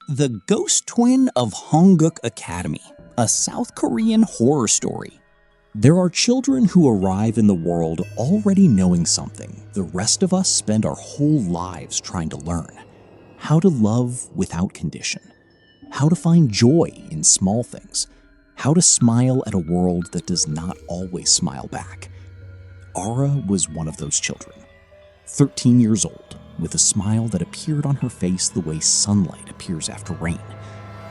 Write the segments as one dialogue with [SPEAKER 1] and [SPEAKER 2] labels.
[SPEAKER 1] The Ghost Twin of Hanguk Academy, a South Korean horror story. There are children who arrive in the world already knowing something the rest of us spend our whole lives trying to learn. How to love without condition. How to find joy in small things. How to smile at a world that does not always smile back. Ara was one of those children. 13 years old, with a smile that appeared on her face the way sunlight appears after rain.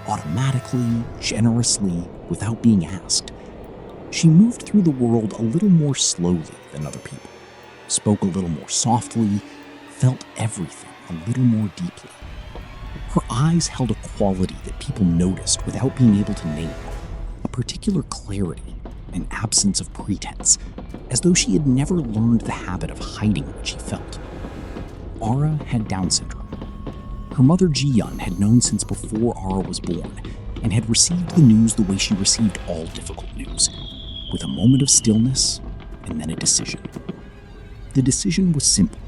[SPEAKER 1] Automatically, generously, without being asked. She moved through the world a little more slowly than other people, spoke a little more softly, felt everything a little more deeply. Her eyes held a quality that people noticed without being able to name, a particular clarity, an absence of pretense, as though she had never learned the habit of hiding what she felt. Ara had Down syndrome. Her mother Ji-yeon had known since before Ara was born, and had received the news the way she received all difficult news, with a moment of stillness and then a decision. The decision was simple.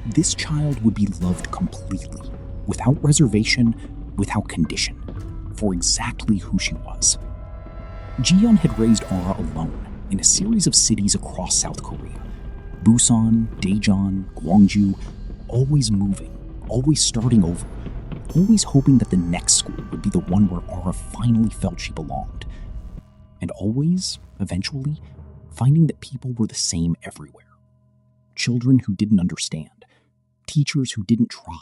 [SPEAKER 1] This child would be loved completely, without reservation, without condition, for exactly who she was. Ji-yeon had raised Ara alone in a series of cities across South Korea. Busan, Daejeon, Gwangju, always moving, always starting over, always hoping that the next school would be the one where Ara finally felt she belonged. And always, eventually, finding that people were the same everywhere. Children who didn't understand, teachers who didn't try,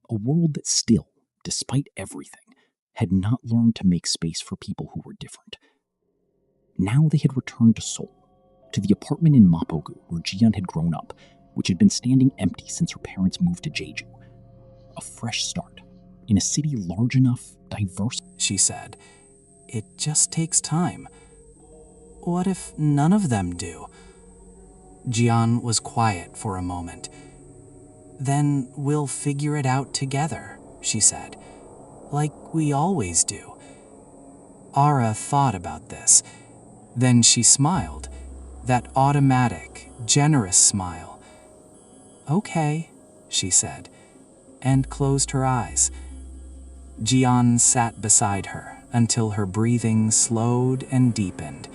[SPEAKER 1] a world that still, despite everything, had not learned to make space for people who were different. Now they had returned to Seoul, to the apartment in Mapogu where Ji-yeon had grown up, which had been standing empty since her parents moved to Jeju. A fresh start, in a city large enough, diverse,
[SPEAKER 2] she said. It just takes time. What if none of them do? Ji-yeon was quiet for a moment. Then we'll figure it out together, she said, like we always do. Ara thought about this. Then she smiled, that automatic, generous smile. Okay, she said, and closed her eyes. Ji-yeon sat beside her until her breathing slowed and deepened.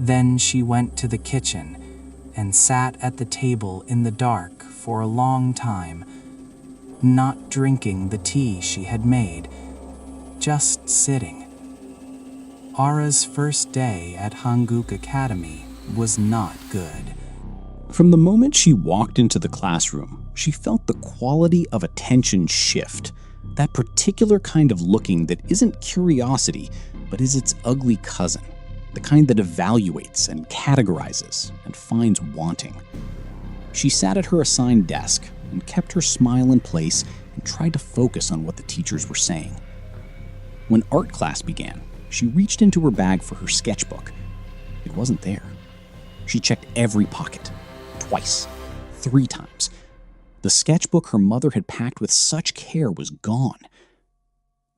[SPEAKER 2] Then she went to the kitchen and sat at the table in the dark for a long time, not drinking the tea she had made, just sitting. Ara's first day at Hanguk Academy was not good.
[SPEAKER 1] From the moment she walked into the classroom, she felt the quality of attention shift. That particular kind of looking that isn't curiosity, but is its ugly cousin. The kind that evaluates and categorizes and finds wanting. She sat at her assigned desk and kept her smile in place and tried to focus on what the teachers were saying. When art class began, she reached into her bag for her sketchbook. It wasn't there. She checked every pocket, twice, 3 times. The sketchbook her mother had packed with such care was gone.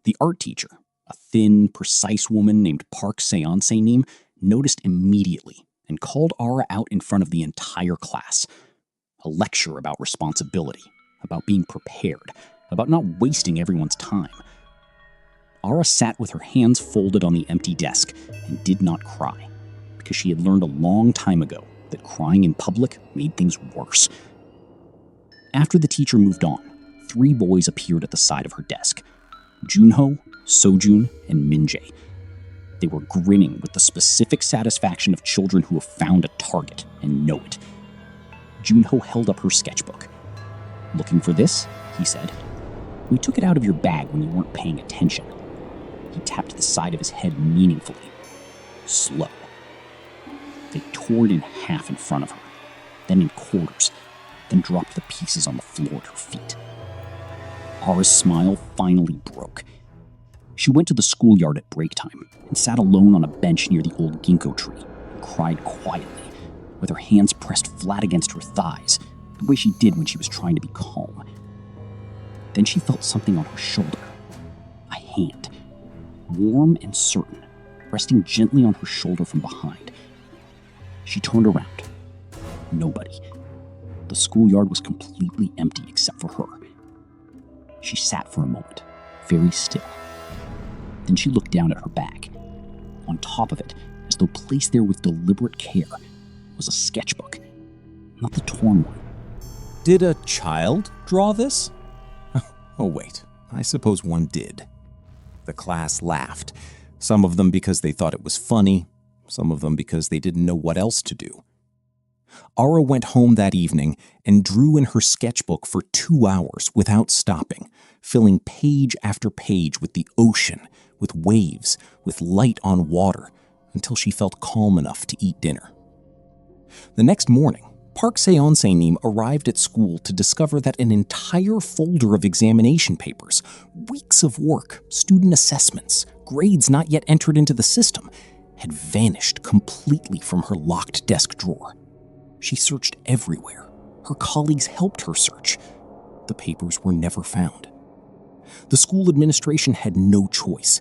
[SPEAKER 1] The art teacher, a thin, precise woman named Park Seon-se-nim, noticed immediately and called Ara out in front of the entire class. A lecture about responsibility, about being prepared, about not wasting everyone's time. Ara sat with her hands folded on the empty desk and did not cry, because she had learned a long time ago that crying in public made things worse. After the teacher moved on, 3 boys appeared at the side of her desk. Junho, Sojun, and Minjae. They were grinning with the specific satisfaction of children who have found a target and know it. Junho held up her sketchbook. "Looking for this?" he said. "We took it out of your bag when you weren't paying attention." He tapped the side of his head meaningfully. Slow. They tore it in half in front of her, then in quarters, then dropped the pieces on the floor at her feet. Ara's smile finally broke. She went to the schoolyard at break time and sat alone on a bench near the old ginkgo tree and cried quietly, with her hands pressed flat against her thighs, the way she did when she was trying to be calm. Then she felt something on her shoulder, a hand, warm and certain, resting gently on her shoulder from behind. She turned around. Nobody. The schoolyard was completely empty except for her. She sat for a moment,
[SPEAKER 3] very still. Then she looked down at her bag. On top of it, as though placed there with deliberate care, was a sketchbook, not the torn one.
[SPEAKER 1] Did a child draw this? Oh wait, I suppose one did. The class laughed, some of them because they thought it was funny, some of them because they didn't know what else to do. Ara went home that evening and drew in her sketchbook for 2 hours without stopping, filling page after page with the ocean, with waves, with light on water, until she felt calm enough to eat dinner. The next morning, Park Seon-se-nim arrived at school to discover that an entire folder of examination papers, weeks of work, student assessments, grades not yet entered into the system, had vanished completely from her locked desk drawer. She searched everywhere. Her colleagues helped her search. The papers were never found. The school administration had no choice.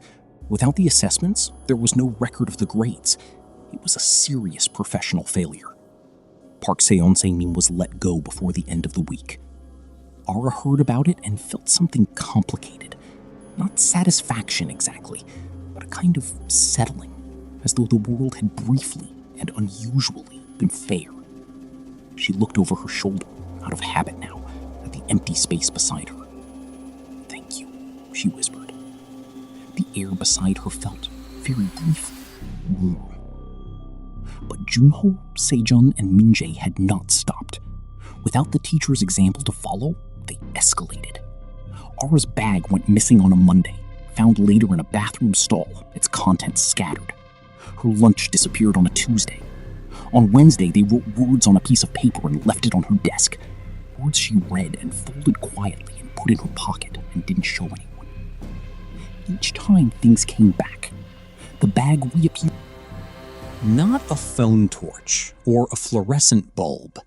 [SPEAKER 1] Without the assessments, there was no record of the grades. It was a serious professional failure. Park Seon-se-nim was let go before the end of the week. Ara heard about it and felt something complicated. Not satisfaction exactly, but a kind of settling, as though the world had briefly and unusually been fair. She looked over her shoulder, out of habit now, at the empty space beside her. "Thank you," she whispered. The air beside her felt, very briefly, warm. But Junho, Sejun, and Minjae had not stopped. Without the teacher's example to follow, they escalated. Ara's bag went missing on a Monday, found later in a bathroom stall, its contents scattered. Her lunch disappeared on a Tuesday. On Wednesday, they wrote words on a piece of paper and left it on her desk. Words she read and folded quietly and put in her pocket and didn't show anyone. Each time things came back, the bag reappeared. Not a phone torch or a fluorescent bulb.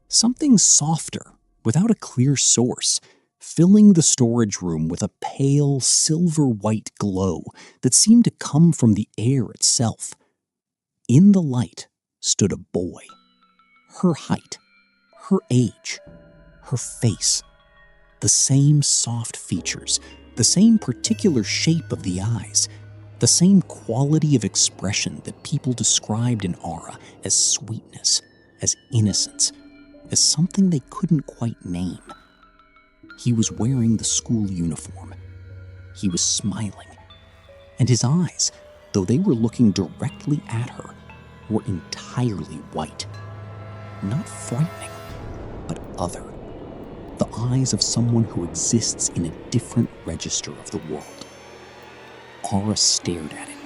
[SPEAKER 1] Something softer, without a clear source, filling the storage room with a pale silver-white glow that seemed to come from the air itself. In the light stood a boy. Her height, her age, her face. The same soft features, the same particular shape of the eyes, the same quality of expression that people described in Ara as sweetness, as innocence, as something they couldn't quite name. He was wearing the school uniform. He was smiling. And his eyes, though they were looking directly at her, were entirely white. Not frightening, but other. The eyes of someone who exists in a different register of the world. Ara stared at him.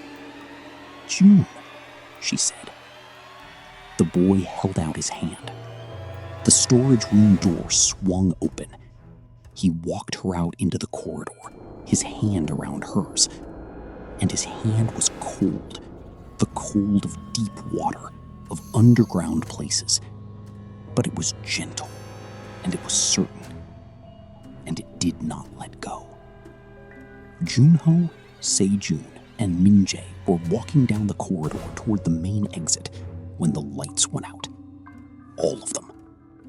[SPEAKER 1] "June," she said. The boy held out his hand. The storage room door swung open. He walked her out into the corridor, his hand around hers. And his hand was cold, the cold of deep water, of underground places. But it was gentle, and it was certain, and it did not let go. Junho, Sejun, and Minjae were walking down the corridor toward the main exit when the lights went out. All of them.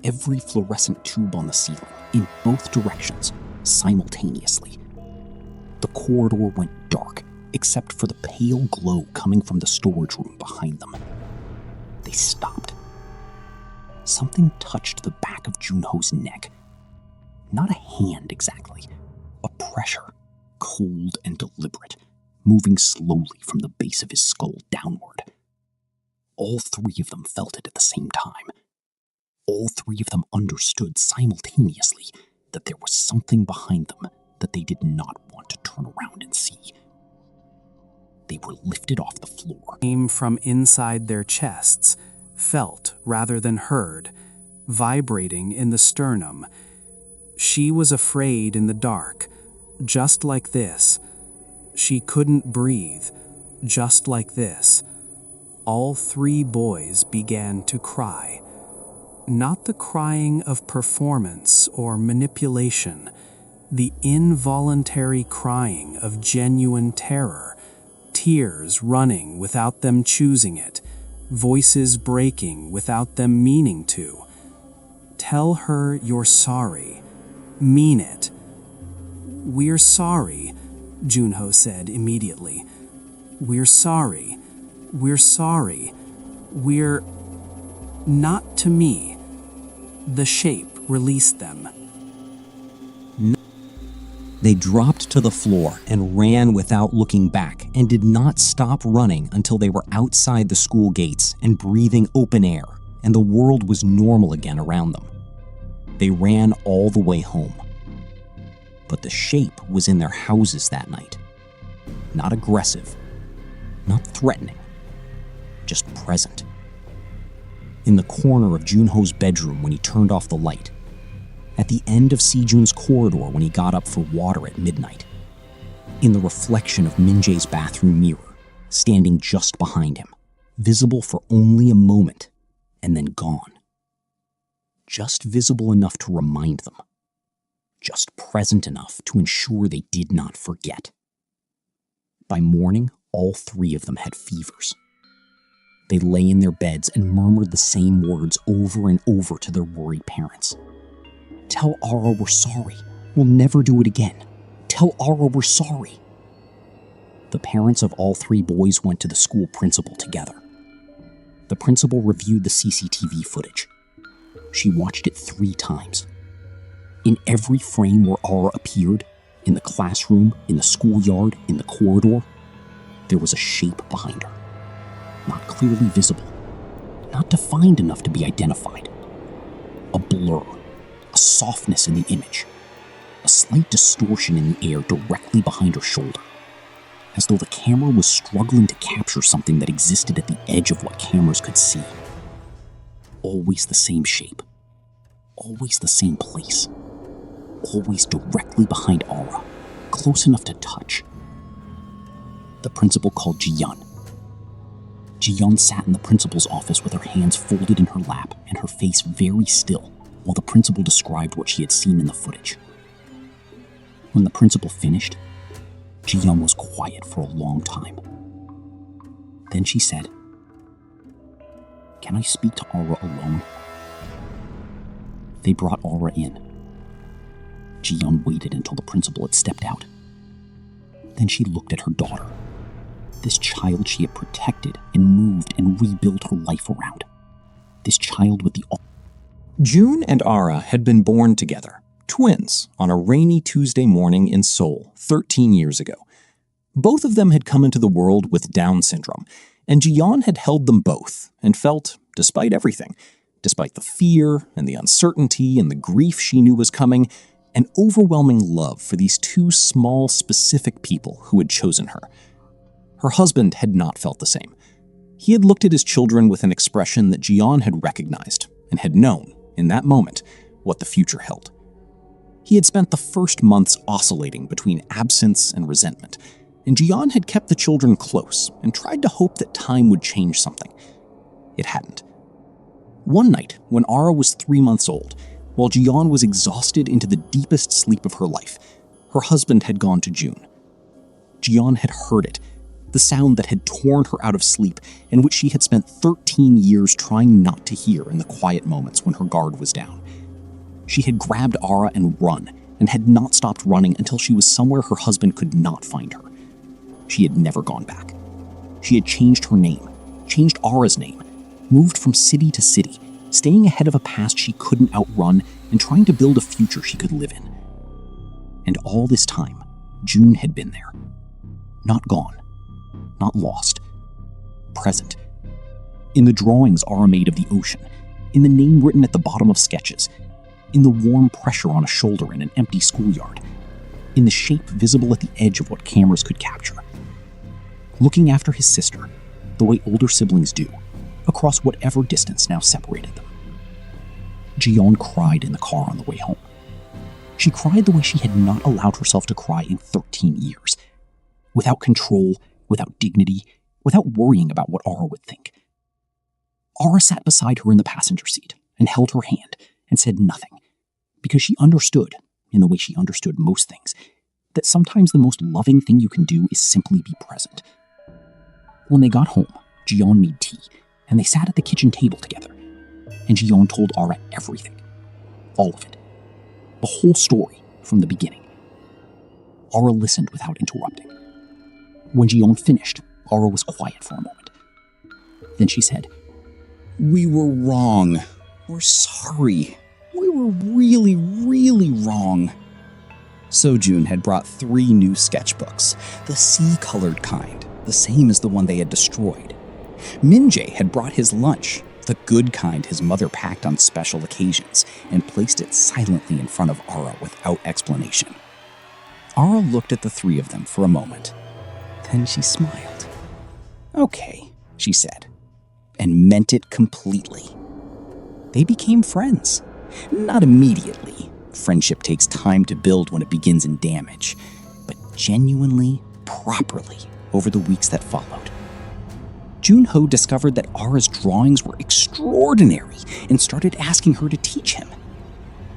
[SPEAKER 1] Every fluorescent tube on the ceiling, in both directions, simultaneously. The corridor went dark, except for the pale glow coming from the storage room behind them. They stopped. Something touched the back of Junho's neck. Not a hand exactly, a pressure. Cold and deliberate, moving slowly from the base of his skull downward. All three of them felt it at the same time. All three of them understood simultaneously that there was something behind them that they did not want to turn around and see. They were lifted off the floor.
[SPEAKER 2] Came from inside their chests, felt rather than heard, vibrating in the sternum. She was afraid in the dark. Just like this. She couldn't breathe. Just like this. All three boys began to cry. Not the crying of performance or manipulation. The involuntary crying of genuine terror. Tears running without them choosing it. Voices breaking without them meaning to. Tell her you're sorry. Mean it. "We're sorry. Junho said immediately. "We're sorry. We're sorry. We're..." "Not to me." The shape released them.
[SPEAKER 1] They dropped to the floor and ran without looking back and did not stop running until they were outside the school gates and breathing open air, and the world was normal again around them. They ran all the way home. But the shape was in their houses that night. Not aggressive, not threatening, just present. In the corner of Junho's bedroom when he turned off the light, at the end of Sejun's corridor when he got up for water at midnight, in the reflection of Minjae's bathroom mirror, standing just behind him, visible for only a moment, and then gone. Just visible enough to remind them. Just present enough to ensure they did not forget. By morning, all three of them had fevers. They lay in their beds and murmured the same words over and over to their worried parents. "Tell Ara we're sorry. We'll never do it again. Tell Ara we're sorry." The parents of all three boys went to the school principal together. The principal reviewed the CCTV footage. She watched it 3 times. In every frame where Ara appeared, in the classroom, in the schoolyard, in the corridor, there was a shape behind her. Not clearly visible, not defined enough to be identified. A blur, a softness in the image, a slight distortion in the air directly behind her shoulder, as though the camera was struggling to capture something that existed at the edge of what cameras could see. Always the same shape, always the same place, always directly behind Ara, close enough to touch. The principal called Ji-yeon. Ji-yeon sat in the principal's office with her hands folded in her lap and her face very still while the principal described what she had seen in the footage. When the principal finished, Ji-yeon was quiet for a long time. Then she said, "Can I speak to Ara alone?" They brought Ara in. Ji-yeon waited until the principal had stepped out. Then she looked at her daughter, this child she had protected and moved and rebuilt her life around. This child with the... June and Ara had been born together, twins, on a rainy Tuesday morning in Seoul 13 years ago. Both of them had come into the world with Down syndrome, and Ji-yeon had held them both and felt, despite everything, despite the fear and the uncertainty and the grief she knew was coming, an overwhelming love for these 2 small, specific people who had chosen her. Her husband had not felt the same. He had looked at his children with an expression that Ji-yeon had recognized and had known, in that moment, what the future held. He had spent the first months oscillating between absence and resentment, and Ji-yeon had kept the children close and tried to hope that time would change something. It hadn't. One night, when Ara was 3 months old, while Ji-yeon was exhausted into the deepest sleep of her life, her husband had gone to June. Ji-yeon had heard it, the sound that had torn her out of sleep and which she had spent 13 years trying not to hear in the quiet moments when her guard was down. She had grabbed Ara and run, and had not stopped running until she was somewhere her husband could not find her. She had never gone back. She had changed her name, changed Ara's name, moved from city to city, staying ahead of a past she couldn't outrun and trying to build a future she could live in. And all this time, June had been there. Not gone, not lost, present. In the drawings Ara made of the ocean, in the name written at the bottom of sketches, in the warm pressure on a shoulder in an empty schoolyard, in the shape visible at the edge of what cameras could capture. Looking after his sister, the way older siblings do, across whatever distance now separated them. Ji-yeon cried in the car on the way home. She cried the way she had not allowed herself to cry in 13 years. Without control, without dignity, without worrying about what Ara would think. Ara sat beside her in the passenger seat and held her hand and said nothing, because she understood, in the way she understood most things, that sometimes the most loving thing you can do is simply be present. When they got home, Ji-yeon made tea, and they sat at the kitchen table together, and Ji-yeon told Ara everything. All of it. The whole story, from the beginning.
[SPEAKER 3] Aura listened without interrupting. When Jiyeon finished, Aura was quiet for a moment. Then she said,
[SPEAKER 1] "We were wrong. We're sorry. We were really, really wrong." Sojun had brought 3 new sketchbooks, the sea-colored kind, the same as the one they had destroyed. Minjae had brought his lunch, the good kind his mother packed on special occasions, and placed it silently in front of Aura without explanation. Aura looked at the 3 of them for a moment. Then she smiled. "Okay," she said, and meant it completely. They became friends. Not immediately. Friendship takes time to build when it begins in damage, but genuinely, properly, over the weeks that followed. Junho discovered that Aura's drawings were extraordinary and started asking her to teach him.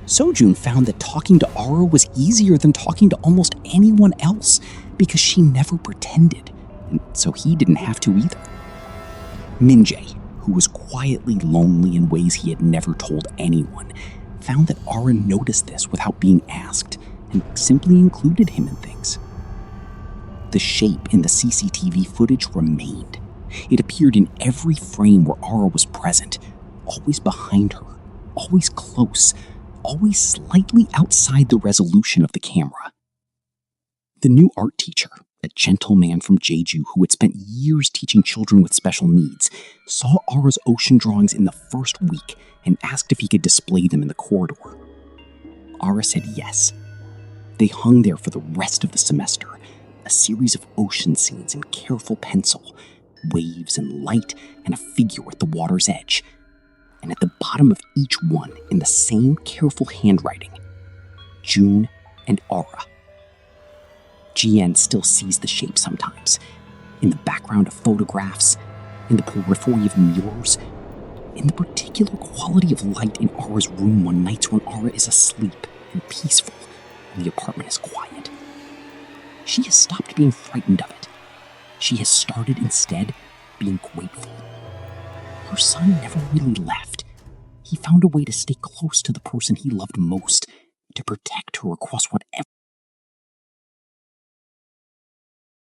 [SPEAKER 1] Sojun found that talking to Aura was easier than talking to almost anyone else because she never pretended, and so he didn't have to either. Minjae, who was quietly lonely in ways he had never told anyone, found that Aura noticed this without being asked and simply included him in things. The shape in the CCTV footage remained. It appeared in every frame where Aura was present, always behind her, always close, always slightly outside the resolution of the camera. The new art teacher, a gentle man from Jeju who had spent years teaching children with special needs, saw Aura's ocean drawings in the first week and asked if he could display them in the corridor. Aura said yes. They hung there for the rest of the semester, a series of ocean scenes in careful pencil, waves and light, and a figure at the water's edge. And at the bottom of each one, in the same careful handwriting, June and Aura. Jian still sees the shape sometimes, in the background of photographs, in the periphery of mirrors, in the particular quality of light in Aura's room on nights when Aura is asleep and peaceful and the apartment is quiet. She has stopped being frightened of it. She has started instead being grateful. Her son never really left. He found a way to stay close to the person he loved most, to protect her across whatever